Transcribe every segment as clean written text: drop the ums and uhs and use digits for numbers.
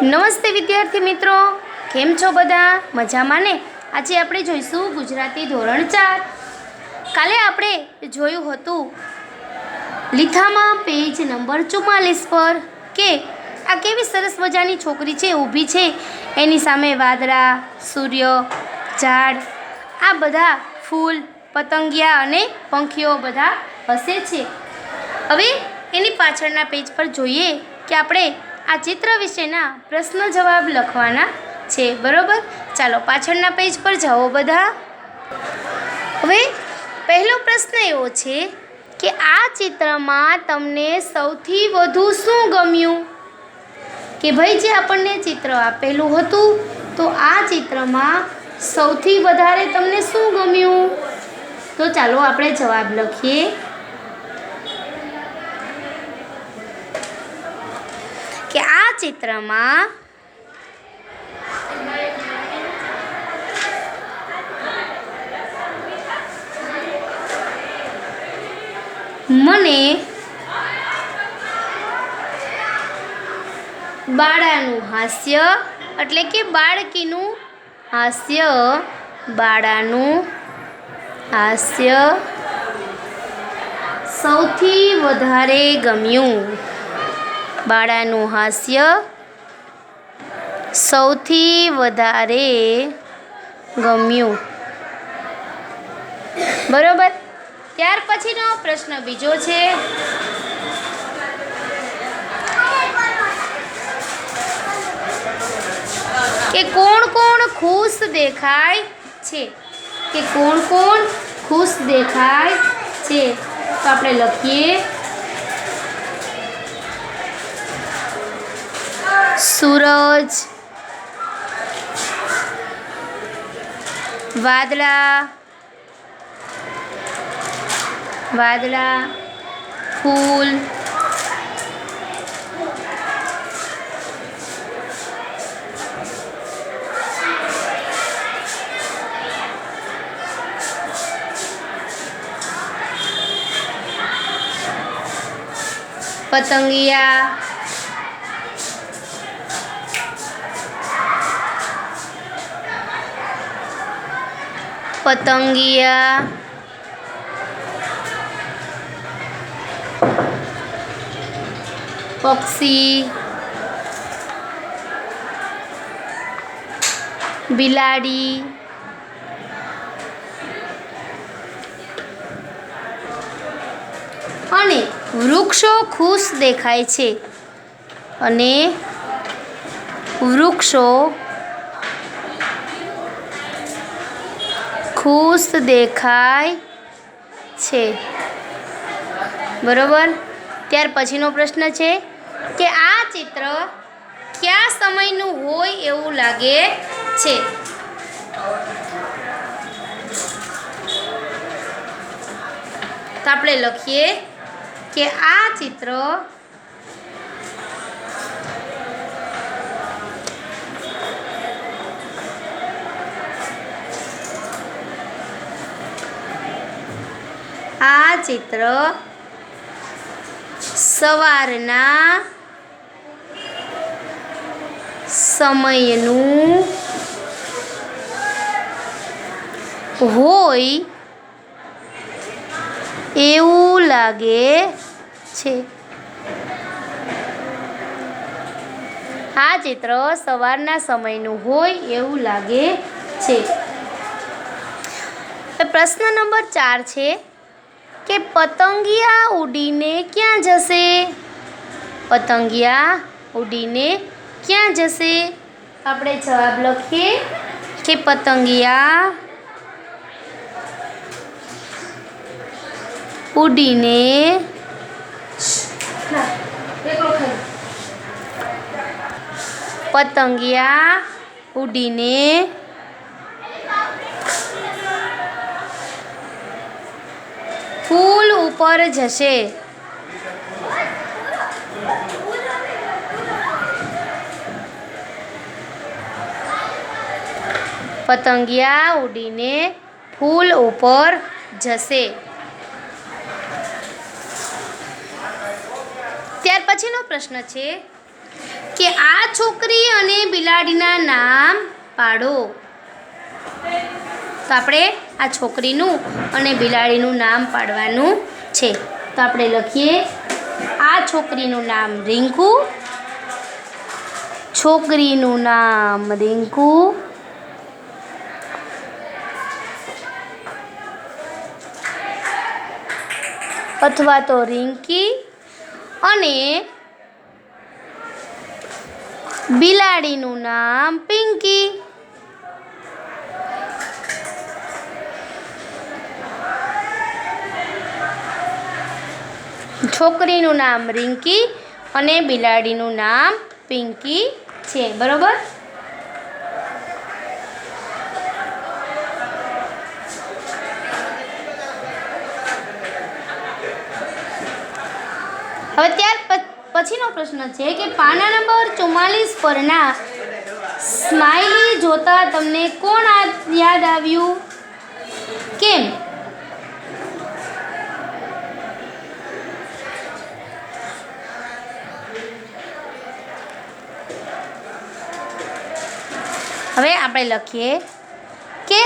નમસ્તે વિદ્યાર્થી મિત્રો, કેમ છો બધા? મજામાં ને? આજે આપણે જોઈશું ગુજરાતી ધોરણ 4. કાલે આપણે જોયું હતું લીથામાં પેજ નંબર 44 પર કે આ કેવી સરસ મજાની છોકરી છે, ઊભી છે, એની સામે વાદળા, સૂર્ય, ઝાડ, આ બધા ફૂલ, પતંગિયા અને પંખીઓ બધા હસે છે. હવે એની પાછળના પેજ પર જોઈએ કે આપણે આ ચિત્ર વિશેના પ્રશ્ન જવાબ લખવાના છે, બરોબર? ચાલો પાછળના પેજ પર જાઓ બધા. હવે પહેલો પ્રશ્ન એવો છે કે આ ચિત્રમાં તમને સૌથી વધુ શું ગમ્યું? કે ભાઈ જે આપણને ચિત્ર આપેલું હતું તો આ ચિત્રમાં સૌથી વધારે તમને શું ગમ્યું? તો ચાલો આપણે જવાબ લખીએ. કે આ ચિત્રમાં મને બાળાનું હાસ્ય એટલે કે બાળકીનું હાસ્ય, બાળાનું હાસ્ય સૌથી વધારે ગમ્યું. બાળાનું હાસ્ય સૌથી વધારે ગમ્યું, બરોબર? ત્યાર પછીનો પ્રશ્ન બીજો છે કે કોણ કોણ ખુશ દેખાય છે? કે કોણ કોણ ખુશ દેખાય છે? તો આપણે લખીએ સૂરજ, વાદળા, ફૂલ, પતંગિયા, પક્ષી, બિલાડી, અને વૃક્ષો ખુશ દેખાય છે. અને વૃક્ષો ખુશ દેખાય છે, બરોબર? ત્યાર પછીનો પ્રશ્ન છે કે આ ચિત્ર કયા સમયનું હોય એવું લાગે છે? તો આપણે લખીએ કે આ ચિત્ર સવારના સમયનું હોય એવું લાગે છે. આ ચિત્ર સવારના સમયનું હોય એવું લાગે છે. પ્રશ્ન નંબર 4 છે કે પતંગિયા ઉડીને ક્યાં જશે? પતંગિયા ઉડીને ક્યાં જશે? આપણે જવાબ લખીએ કે પતંગિયા ઉડીને ફૂલ ઉપર જશે. પતંગિયા ઉડીને ફૂલ ઉપર જશે. ત્યાર પછીનો પ્રશ્ન છે કે આ છોકરી અને બિલાડીના નામ પાડો. તો આપણે આ છોકરીનું અને બિલાડીનું નામ પાડવાનું છે. તો આપણે લખીએ, આ છોકરીનું નામ રિંકુ, છોકરીનું નામ રિંકુ, અથવા તો રિંકી, અને બિલાડીનું નામ પિંકી. છોકરીનું નામ રિંકી અને બિલાડીનું નામ પિંકી છે. બરોબર. હવે ત્યાર પછીનો પ્રશ્ન છે કે પાના નંબર 44 પરના સ્માઈલી જોતા તમને કોણ યાદ આવ્યું? કેમ? હવે આપણે લખીએ કે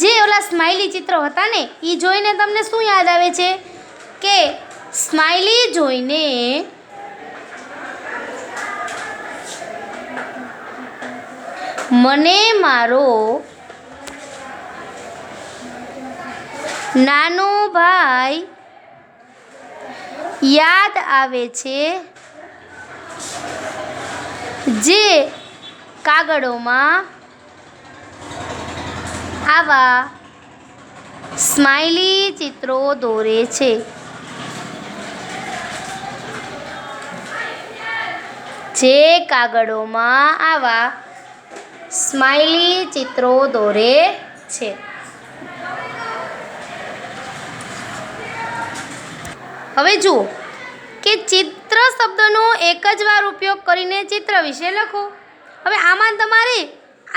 જે ઓલા સ્માઈલી ચિત્રો હતા ને એ જોઈને તમને શું યાદ આવે છે? કે સ્માઈલી જોઈને મને મારો નાનો ભાઈ યાદ આવે છે, જે કાગળોમાં આવા સ્માઈલી ચિત્રો દોરે છે. જે કાગળોમાં આવા સ્માઈલી ચિત્રો દોરે છે. હવે જુઓ કે ચિત્ર શબ્દનો એક જ વાર ઉપયોગ કરીને ચિત્ર વિશે લખો. હવે આમાં તમારે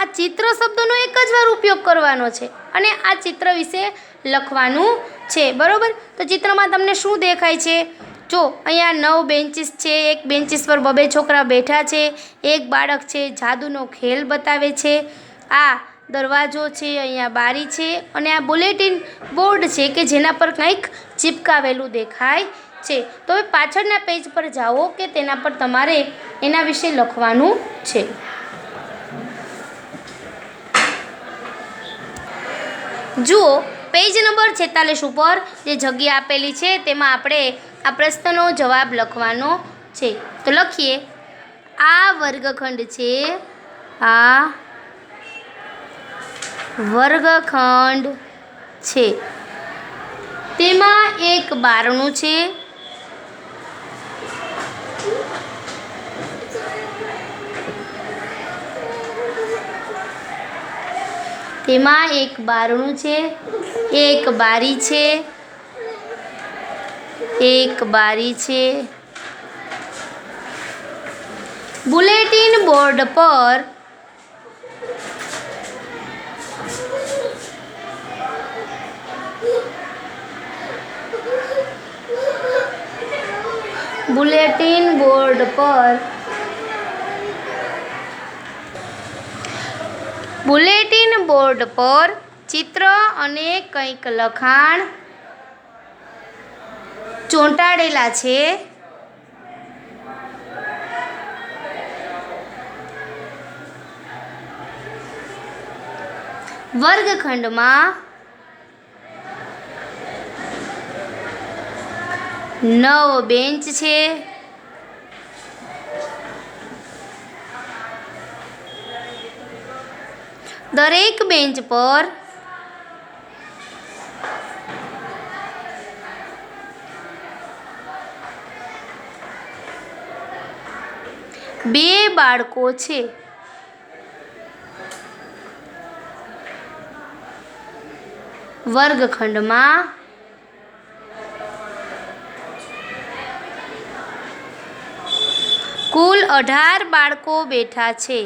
આ ચિત્ર શબ્દનો એક જ વાર ઉપયોગ કરવાનો છે અને આ ચિત્ર વિશે લખવાનું છે. બરોબર. તો ચિત્રમાં તમને શું દેખાય છે? જો અહીંયા 9 બેન્ચીસ છે. એક બેન્ચીસ પર 2 છોકરા બેઠા છે. એક બાળક છે, જાદુનો ખેલ બતાવે છે. આ દરવાજો છે, અહીંયા બારી છે અને આ બુલેટિન બોર્ડ છે કે જેના પર કંઈક ચિપકાવેલું દેખાય છે. તો હવે પાછળના પેજ પર જાઓ કે તેના પર તમારે એના વિશે લખવાનું છે. જુઓ, પેજ નંબર 46 ઉપર જે જગ્યા આપેલી છે તેમાં આપણે આ પ્રશ્નનો જવાબ લખવાનો છે. તો લખીએ, આ વર્ગખંડ છે, આ વર્ગખંડ છે. તેમાં એક બારણું છે. તેમાં એક બારણું છે, એક બારી છે, એક બારી છે. બુલેટિન બોર્ડ પર બુલેટિન બોર્ડ પર ચિત્ર અને કંઈક લખાણ ચોંટાડેલા છે. વર્ગખંડમાં 9 બેન્ચ છે. દરેક બેન્ચ પર બે બાળકો છે. વર્ગખંડમાં કુલ 18 બાળકો બેઠા છે.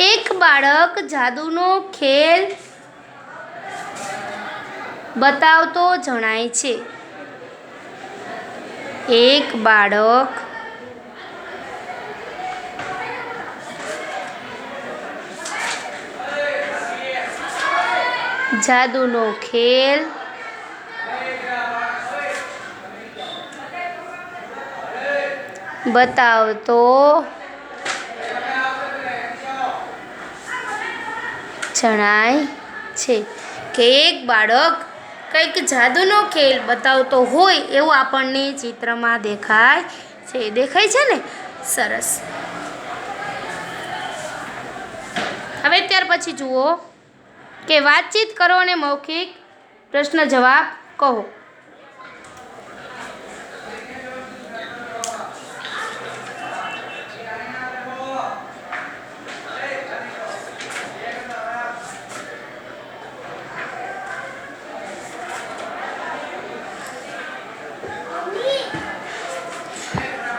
એક બાળક જાદુનો ખેલ બતાવતો જણાય છે. એક બાળક જાદુનો ખેલ બતાવતો જણાય છે. કે એક બાળક કંઈક જાદુનો ખેલ બતાવતો હોય એવું આપણને ચિત્રમાં દેખાય છે. દેખાય છે ને? સરસ. હવે ત્યાર પછી જુઓ કે વાતચીત કરો અને મૌખિક પ્રશ્ન જવાબ કહો.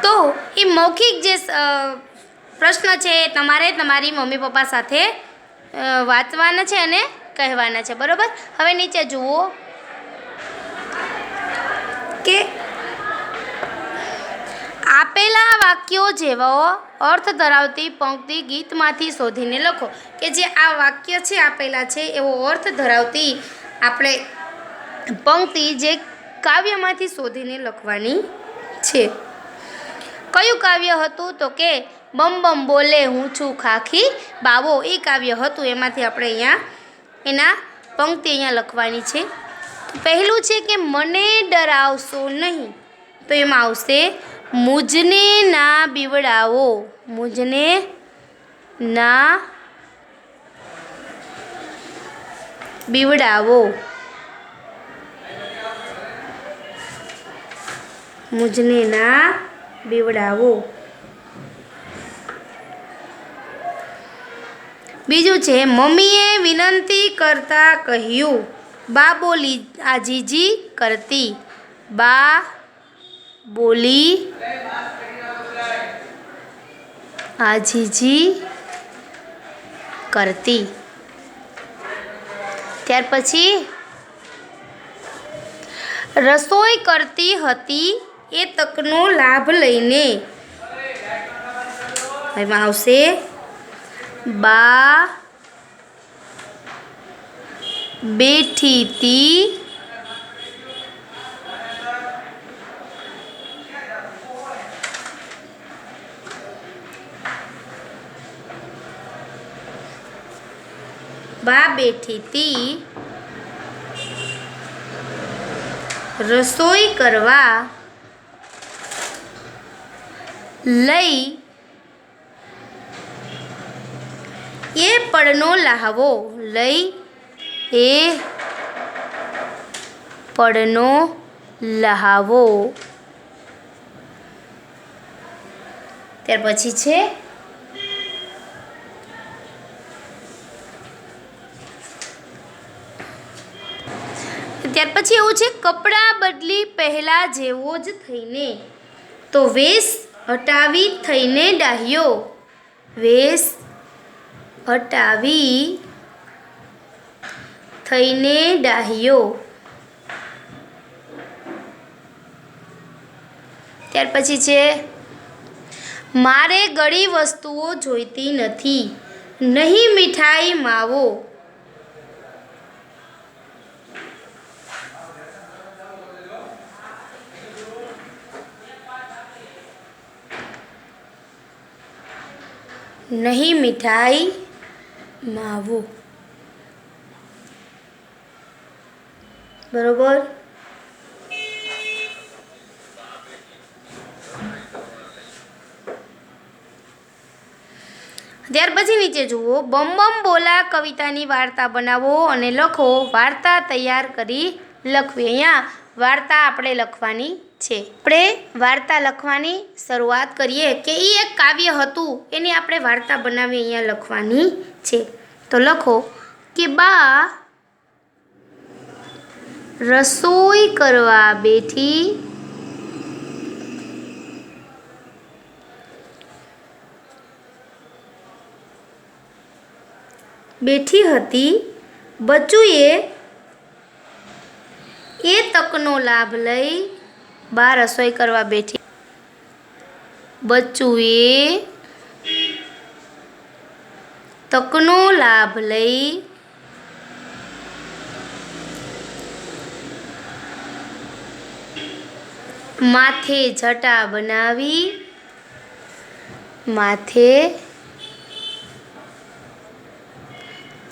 તો એ મૌખિક જે પ્રશ્ન છે એ તમારે તમારી મમ્મી પપ્પા સાથે વાંચવાના છે અને કહેવાના છે. બરાબર. હવે નીચે જુઓ કે આપેલા વાક્યો જેવો અર્થ ધરાવતી પંક્તિ ગીતમાંથી શોધીને લખો. કે જે આ વાક્ય છે આપેલા છે એવો અર્થ ધરાવતી આપણે પંક્તિ જે કાવ્યમાંથી શોધીને લખવાની છે. કયું કાવ્ય હતું? તો કે બમ બમ બોલે હું છું ખાખી બાવો એ કાવ્ય હતું. એમાંથી આપણે અહીંયા એના પંક્તિ અહીંયા લખવાની છે. પહેલું છે કે મને ડરાવશો નહીં, તો એમાં આવશે મુજને ના બીવડાવો. મુજને ના બીવડાવો. મુજને ના બીવડાવો. બીજું છે મમ્મીએ વિનંતી કરતા કહ્યું બા બોલી આજીજી કરતી. બા બોલી આજીજી કરતી. ત્યાર પછી રસોઈ કરતી હતી એ તકનો લાભ લઈને. એમાં આવશે બા બેઠી તી બા બેઠી તી રસોઈ કરવા લઈ એ પડનો લહાવો. લઈ એ પડનો લહાવો. ત્યાર પછી છે એવું છે કપડાં બદલી પહેલા જેવો જ થઈને. તો વેશ હટાવી થઈને ડાહ્યો. વેશ હટાવી થઈને ડાહ્યો. ત્યાર પછી છે મારે ગળી વસ્તુઓ જોઈતી નથી, નહીં મીઠાઈ માવો. નહીં મીઠાઈ માવો. બરોબર. ત્યાર પછી નીચે જુઓ બમ બમ બોલા કવિતાની વાર્તા બનાવો અને લખો. વાર્તા તૈયાર કરી લખવી. અહીંયા વાર્તા આપણે લખવાની છે. આપણે વાર્તા લખવાની શરૂઆત કરીએ કે એ એક કાવ્ય હતું એની આપણે વાર્તા બનાવી અહીંયા લખવાની છે. તો લખો કે બા રસોઈ કરવા બેઠી બેઠી હતી, બચ્ચુએ એ તકનો લાભ લઈ બા રસોઈ કરવા બેઠી. બચ્ચુએ તકનો લાભ લઈ માથે જટા બનાવી, માથે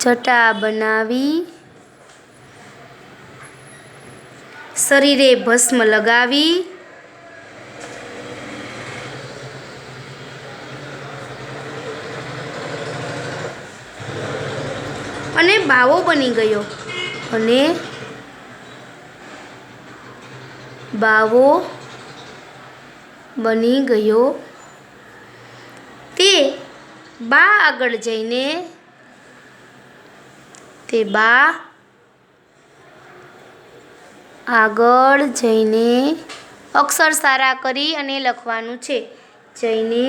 જટા બનાવી, શરીરે ભસ્મ લગાવી, અને બાવો બની ગયો. અને બાવો બની ગયો. તે બા આગળ જઈને અક્ષર સારા કરી અને લખવાનું છે. જઈને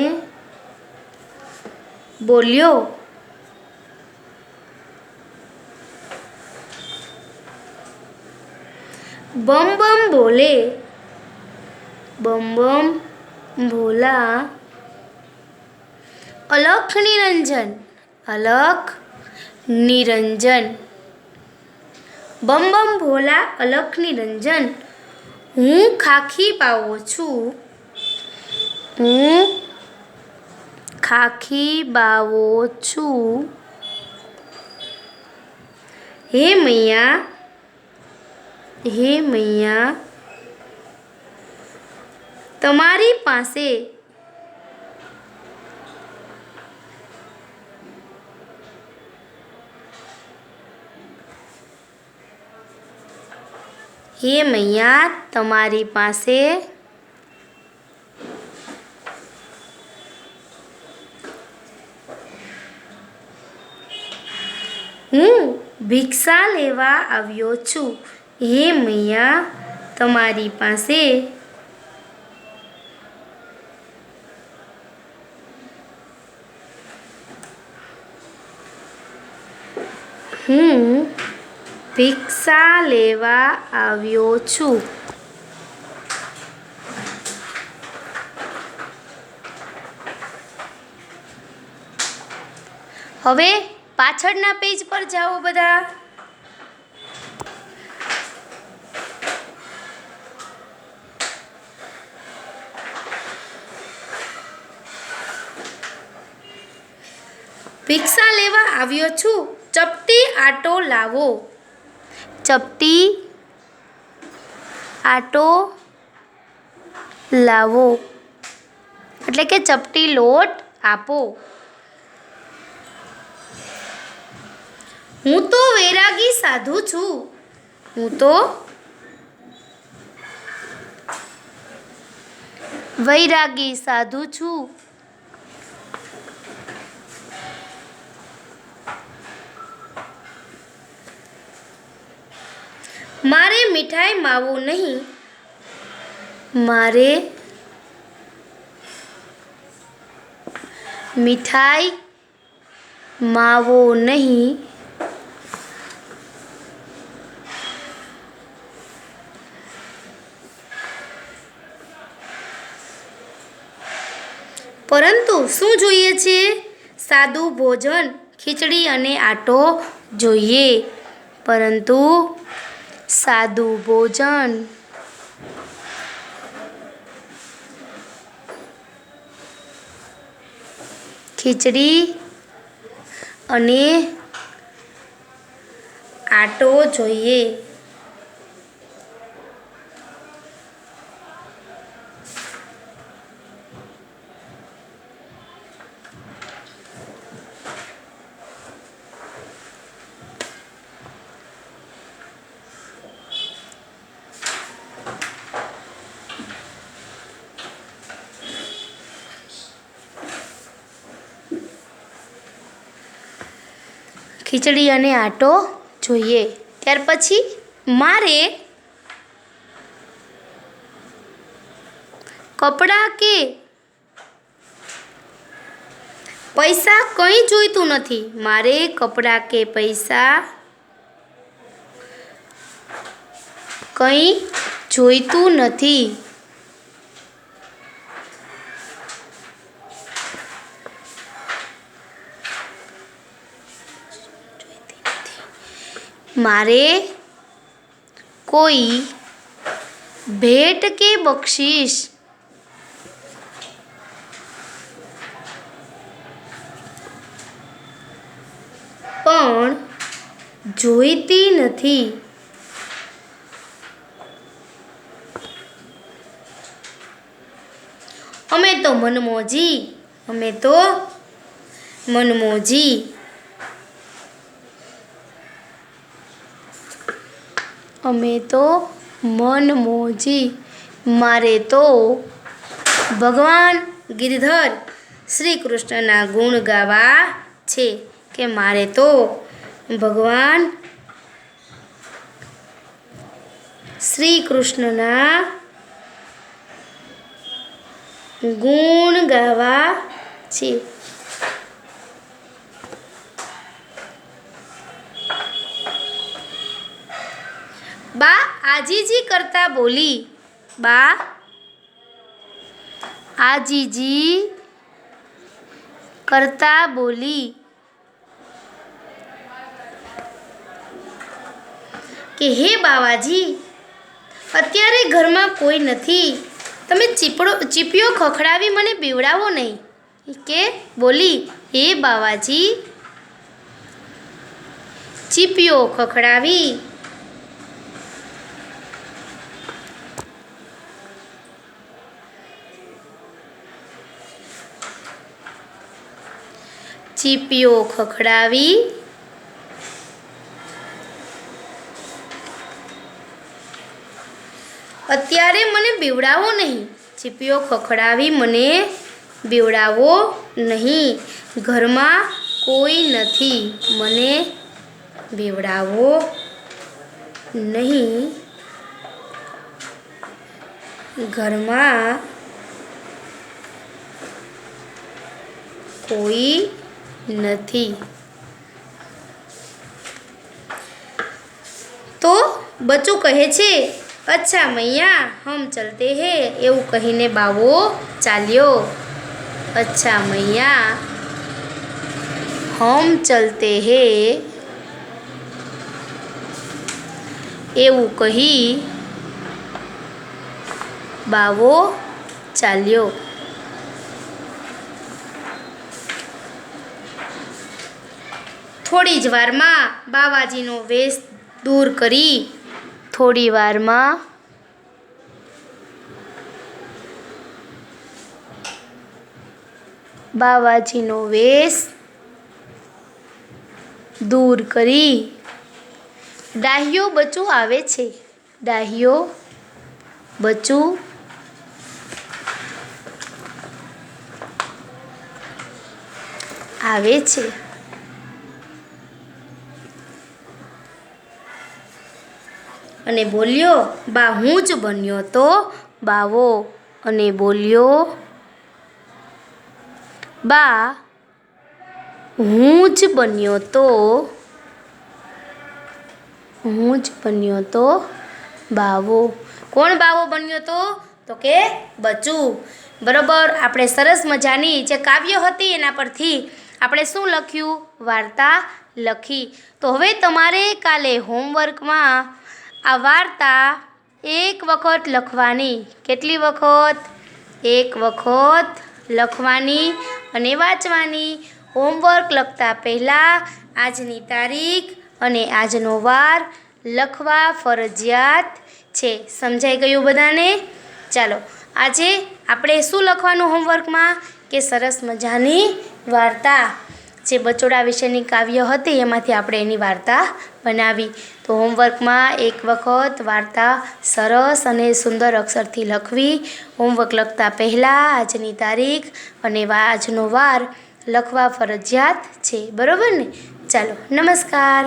બોલ્યો, બમ બમ બોલે, બમ બમ ભોલા, અલખ નિરંજન, અલખ નિરંજન. બમ બમ ભોલા અલખ નિરંજન, હું ખાખી બાવો છું, હું ખાખી બાવો છું. હે મૈયા, હે મૈયા, તમારી પાસે હે મૈયા, તમારી પાસે હું ભિક્ષા લેવા આવ્યો છું. હે મૈયા, તમારી પાસે હું ભિક્ષા લેવા આવ્યો છું. હવે પાછળના પેજ પર જાઓ બધા. ભિક્ષા લેવા આવ્યો છું, ચપટી આટો લાવો, ચપટી આટો લાવો એટલે કે ચપટી લોટ આપો. હું તો વૈરાગી સાધુ છું, હું તો વૈરાગી સાધુ છું. મારે મીઠાઈ માવો નહીં, મારે મીઠાઈ માવો નહીં, પરંતુ શું જોઈએ છે? સાદું ભોજન, ખીચડી અને આટો જોઈએ. પરંતુ સાદું ભોજન, ખીચડી અને આટો જોઈએ. ખીચડી અને આટો જોઈએ. ત્યાર પછી મારે કપડાં કે પૈસા કંઈ જોઈતું નથી, મારે કપડાં કે પૈસા કંઈ જોઈતું નથી. મારે કોઈ ભેટ કે બક્ષિસ પણ જોઈતી નથી. અમે તો મનમોજી, અમે તો મનમોજી. અમે તો મનમોજી. મારે તો ભગવાન ગિરધર શ્રી કૃષ્ણના ગુણ ગાવા છે, કે મારે તો ભગવાન શ્રી કૃષ્ણના ગુણ ગાવા છે. બા આજીજી કરતા બોલી. બા આજીજી કરતા બોલી કે હે બાવાજી, અત્યારે ઘરમાં કોઈ નથી, તમે ચીપિયો ખખડાવી મને બીવડાવો નહીં. કે બોલી હે બાવાજી, ચીપિયો ખખડાવી ચીપિયો ખખડાવી અત્યારે મને બીવડાવો નહીં. ચીપિયો ખખડાવી મને બીવડાવો નહીં. ઘરમાં કોઈ નથી, મને બીવડાવો નહીં. ઘરમાં કોઈ નથી. તો બચ્ચું કહે છે, અચ્છા મૈયા હમ ચલતે હે. એવું કહીને બાવો ચાલ્યો. અચ્છા મૈયા હમ ચલતે હે. એવું કહી બાવો ચાલ્યો. થોડી જ વારમાં બાવાજીનો વેશ દૂર કરી, થોડી વારમાં બાવાજીનો વેશ દૂર કરી ડાહ્યો બચ્ચું આવે છે. ડાહ્યો બચ્ચું આવે છે. અને બોલ્યો, બા હું જ બન્યો તો બાવો. અને બોલ્યો, બા હું જ બન્યો તો બાવો. કોણ બાવો બન્યો તો કે બચ્ચું. બરોબર. આપણે સરસ મજાની જે કાવ્ય હતી એના પરથી આપણે શું લખ્યું? વાર્તા લખી. તો હવે તમારે કાલે હોમવર્કમાં આ વાર્તા એક વખત લખવાની. કેટલી વખત? એક વખત લખવાની અને વાંચવાની. હોમવર્ક લખતા પહેલાં આજની તારીખ અને આજનો વાર લખવા ફરજિયાત છે. સમજાઈ ગયું બધાને? ચાલો, આજે આપણે શું લખવાનું હોમવર્કમાં? કે સરસ મજાની વાર્તા જે બચોડા વિશેની કાવ્ય હતી એમાંથી આપણે એની વાર્તા બનાવી. તો હોમવર્કમાં એક વખત વાર્તા સરસ અને સુંદર અક્ષરથી લખવી. હોમવર્ક લખતા પહેલાં આજની તારીખ અને આજનો વાર લખવા ફરજિયાત છે. બરાબર ને? ચાલો, નમસ્કાર.